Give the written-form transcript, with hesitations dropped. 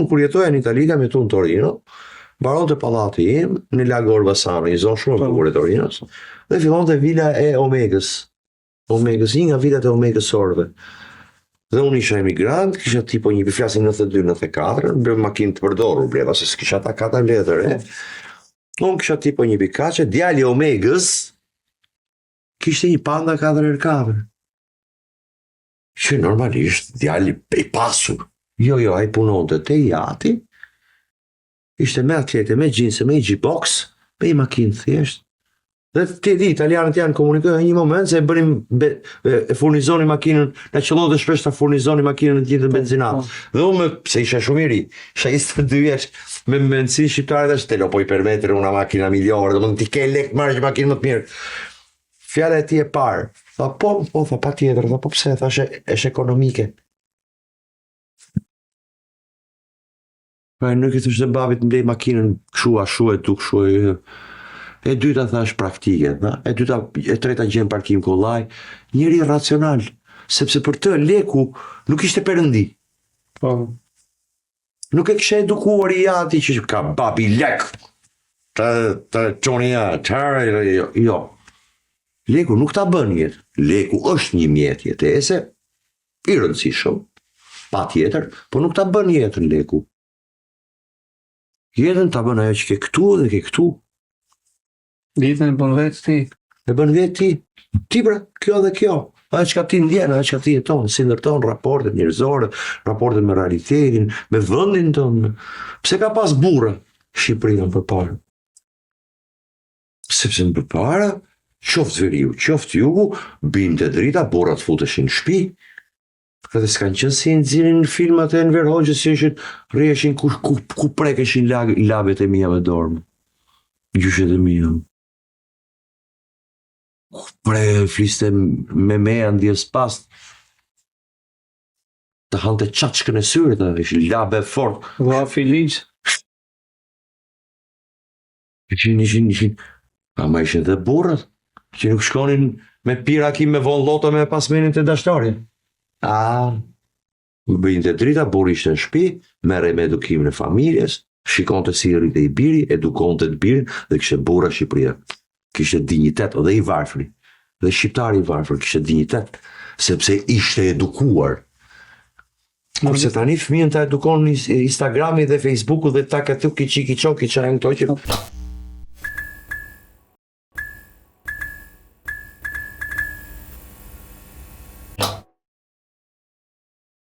Unë kur jetoja në Itali, kam jetuar në Torino, mbaronte pallati im në Lago Orbassano, një zonë shumë e bukur e Torinos, dhe fillonte vila e Omegës. Omegës, një nga vilat e Omegës Orve. Dhe unë isha emigrant, kisha tipo një flasin 92-94, në makinë të përdorur bleva, se s'kisha ta 4 letër. Unë kisha tipo një bikace, djali Omegës kishte një Panda 4x4. Që normalisht djali i pasur. Jo, ai punonte te jati, ishte me atlete, me gjinse, me i G-Box, me i makinë thjesht. Dhe ti di, italianët janë komunikojnë në një moment se e furnizoni makinën, në qëllon dhe shpesh të furnizoni makinën në gjithë benzinat. Dhe unë, se isha shumë i ri, isha 22 vjeç, me mëndësi shqiptare dhe te lo puoi permettere una macchina migliore, dhe ti ke lek marrë një makinë më të mirë. Fjala e ti e parë, tha po, tha pa tjetër, tha po pse, tha është ekonomike. Pra nuk i thoshte babit mblej makinën kshu ashu e tu kshu e. E dyta thash praktike, e treta gjen parkim kollaj, njëri racional, sepse për të leku nuk ishte perëndi. Nuk e kishe edukuar i ati që ka babi lek, të qonia, jo. Leku nuk ta bën jetë, leku është një mjet jetese, i rëndësishëm, pa tjetër, po nuk ta bën jetën leku. Jetën ta bën ajo që ke këtu dhe ke këtu. Jetën e bën vetë ti. E bën vetë ti. Ti pra, kjo dhe kjo. Ajo që ka ti ndjen, ajo që ka ti jeton, si ndërton raportet njerëzore, raportet me realitetin, me vendin tonë. Pse ka pas burra Shqipëria më përpara? Sepse më përpara, qoftë veriu, qoftë jugu, binte drita, burrat futeshin në shtëpi. Dhe s'kanë qenë si nxirrin në filmat e Enver Hoxhës, si ishin rrieshin ku prekeshin labet e mia me dorë. Gjyshet e mia. Fliste me meja ndjes pas. Të hante çaçkën e syrit, ishin labe fort. Dha filiç. Ishin. Ama ishin dhe burrat, që nuk shkonin me pirakim me von loto me pasmenin të dashtarit. Bëjnë të drita, burri ishte në shtëpi, merrej me edukimin e familjes, shikonte si rritej i biri, edukonte të birin dhe kishte burra Shqipëria. Kishte dinjitet, dhe i varfëri. Dhe shqiptari i varfër kishte dinjitet, sepse ishte edukuar. Kurse tani fëmijën ta edukon Instagrami dhe Facebooku dhe ta këtu kiçi kiço kiçajnë këto që